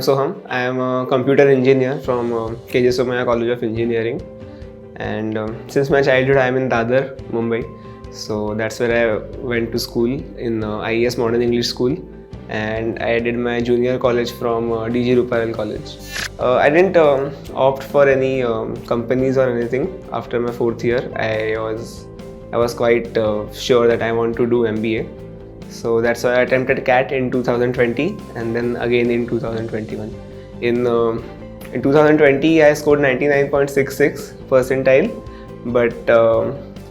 Soham. I am a computer engineer from KJ Somaya College of Engineering, and since my childhood I am in Dadar, Mumbai. So that's where I went to school in IES Modern English School, and I did my junior college from DG Ruparel College. I didn't opt for any companies or anything after my fourth year. I was quite sure that I want to do MBA. So that's why I attempted CAT in 2020 and then again in 2021. In 2020 I scored 99.66 percentile, but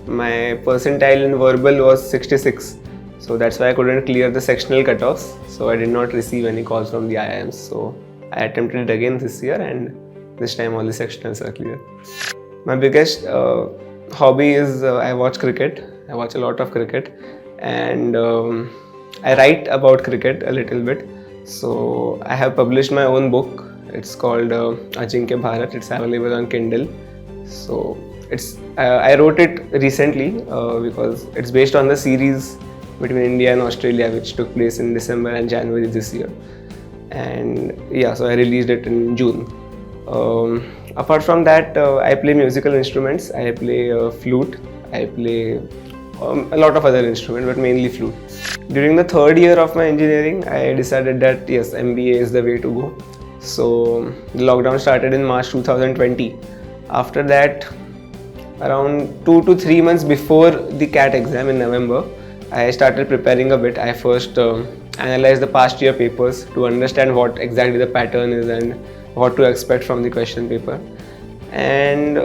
my percentile in verbal was 66. So that's why I couldn't clear the sectional cutoffs. So I did not receive any calls from the IIMs. So I attempted it again this year, and this time all the sectionals are clear. My biggest hobby is I watch cricket. I watch a lot of cricket, and I write about cricket a little bit. So I have published my own book. It's called Ajinkya Bharat. It's available on Kindle. So I wrote it recently because it's based on the series between India and Australia, which took place in December and January this year. And yeah, so I released it in June. Apart from that, I play musical instruments. I play flute. I play a lot of other instruments, but mainly flute. During the third year of my engineering, I decided that yes, MBA is the way to go. So the lockdown started in March 2020. After that, around 2 to 3 months before the CAT exam in November, I started preparing a bit. I first analyzed the past year papers to understand what exactly the pattern is and what to expect from the question paper. And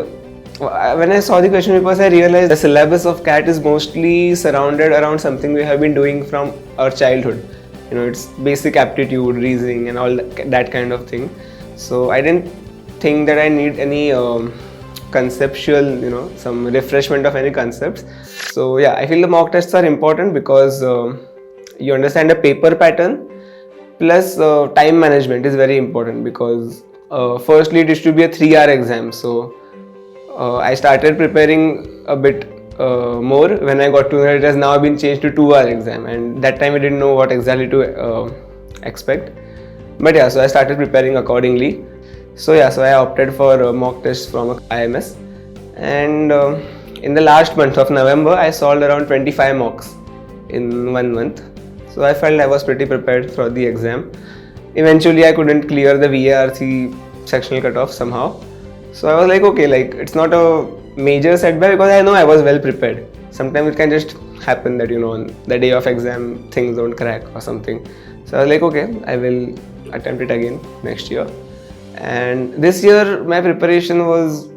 when I saw the question papers, I realized the syllabus of CAT is mostly surrounded around something we have been doing from our childhood. You know, it's basic aptitude, reasoning, and all that kind of thing. So I didn't think that I need any conceptual, some refreshment of any concepts. So yeah, I feel the mock tests are important because you understand the paper pattern, plus time management is very important because firstly it used to be a 3-hour exam. So I started preparing a bit more when I got to know it has now been changed to 2-hour exam, and that time I didn't know what exactly to expect. But yeah, so I started preparing accordingly. So yeah, so I opted for mock tests from IMS, and in the last month of November I solved around 25 mocks in 1 month. So I felt I was pretty prepared for the exam. Eventually I couldn't clear the VARC sectional cutoff somehow. So I was like, okay, like it's not a major setback because I know I was well prepared. Sometimes it can just happen that on the day of exam things don't crack or something. So I was like, okay, I will attempt it again next year. And this year my preparation was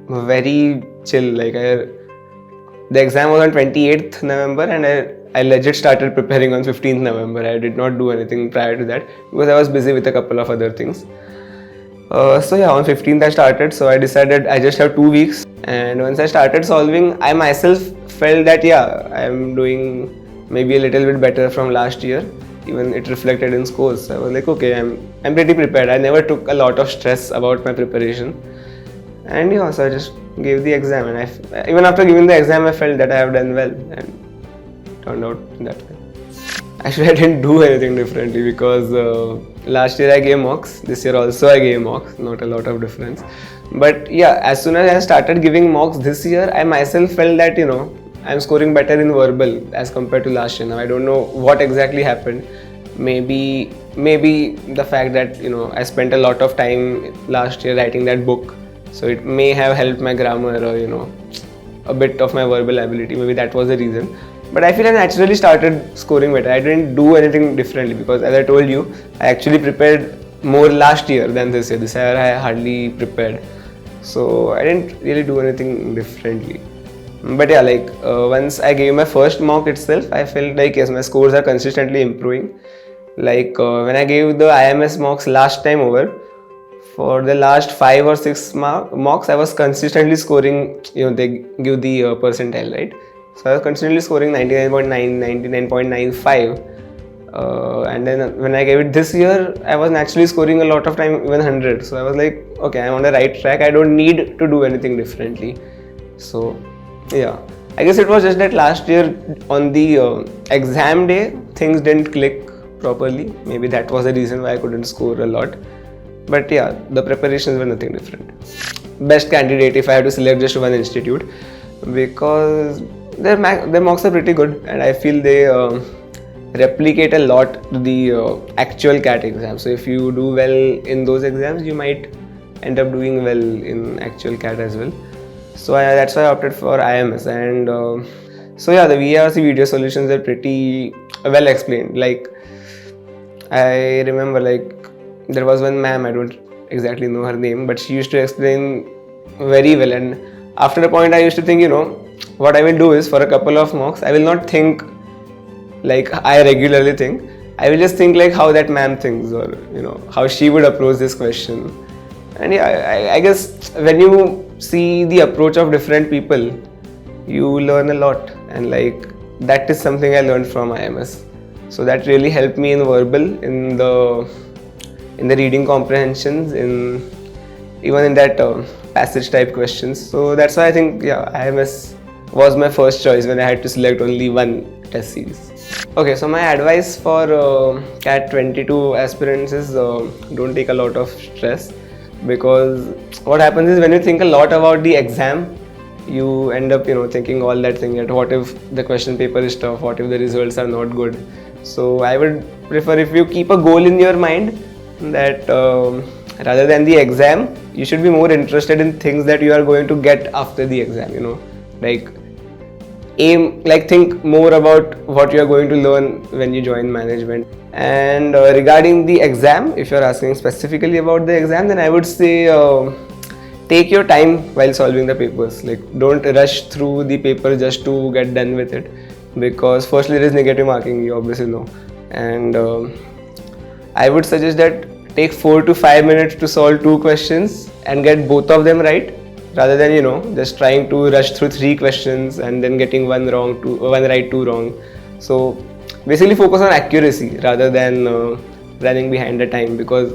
very chill. Like the exam was on 28th November and I legit started preparing on 15th November. I did not do anything prior to that because I was busy with a couple of other things. So yeah, on 15th I started. So I decided I just have 2 weeks, and once I started solving, I myself felt that yeah, I am doing maybe a little bit better from last year. Even it reflected in scores. So I was like, okay, I'm pretty prepared. I never took a lot of stress about my preparation, and yeah, so I just gave the exam, and even after giving the exam, I felt that I have done well, and turned out that way. Actually, I didn't do anything differently because last year I gave mocks. This year also I gave mocks. Not a lot of difference. But yeah, as soon as I started giving mocks this year, I myself felt that I'm scoring better in verbal as compared to last year. Now I don't know what exactly happened. Maybe the fact that I spent a lot of time last year writing that book, so it may have helped my grammar or a bit of my verbal ability. Maybe that was the reason. But I feel I naturally started scoring better. I didn't do anything differently because, as I told you, I actually prepared more last year than this year. This year I hardly prepared, so I didn't really do anything differently. But yeah, like once I gave my first mock itself, I felt like yes, my scores are consistently improving. Like when I gave the IMS mocks last time over, for the last 5 or 6 mocks, I was consistently scoring. They give the percentile, right? So I was consistently scoring 99.9, 99.95. And then when I gave it this year, I was naturally scoring a lot of time, even 100. So I was like, okay, I'm on the right track. I don't need to do anything differently. So yeah, I guess it was just that last year on the exam day, things didn't click properly. Maybe that was the reason why I couldn't score a lot. but yeah, the preparations were nothing different. Best candidate if I had to select just one institute, because their mocks are pretty good, and I feel they replicate a lot the actual CAT exam. So if you do well in those exams, you might end up doing well in actual CAT as well. So that's why I opted for IMS. And so yeah, the VRC video solutions are pretty well explained. Like, I remember, like, there was one ma'am, I don't exactly know her name, but she used to explain very well. And after a point, I used to think, what I will do is, for a couple of mocks, I will not think like I regularly think. I will just think like how that ma'am thinks, or how she would approach this question. And yeah, I guess when you see the approach of different people, you learn a lot. And like, that is something I learned from IMS. So that really helped me in verbal, in the reading comprehensions, even in that passage type questions. So that's why I think, yeah, IMS was my first choice when I had to select only one test series. Okay, so my advice for CAT 22 aspirants is don't take a lot of stress, because what happens is, when you think a lot about the exam, you end up thinking all that thing, that what if the question paper is tough, what if the results are not good. So I would prefer, if you keep a goal in your mind, that rather than the exam, you should be more interested in things that you are going to get after the exam. Think more about what you are going to learn when you join management. And regarding the exam, if you're asking specifically about the exam, then I would say take your time while solving the papers. Like, don't rush through the paper just to get done with it, because firstly, there is negative marking, you obviously know. And I would suggest that take 4 to 5 minutes to solve 2 questions and get both of them right, rather than just trying to rush through 3 questions and then getting one right, 2 wrong. So basically focus on accuracy rather than running behind the time, because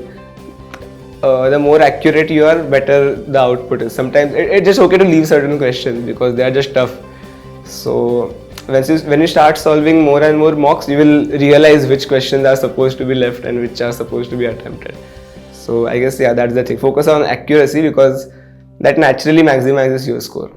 the more accurate you are, better the output is. Sometimes it's just okay to leave certain questions because they are just tough. So when you start solving more and more mocks, you will realize which questions are supposed to be left and which are supposed to be attempted. So I guess, yeah, that's the thing. Focus on accuracy, because that naturally maximizes your score.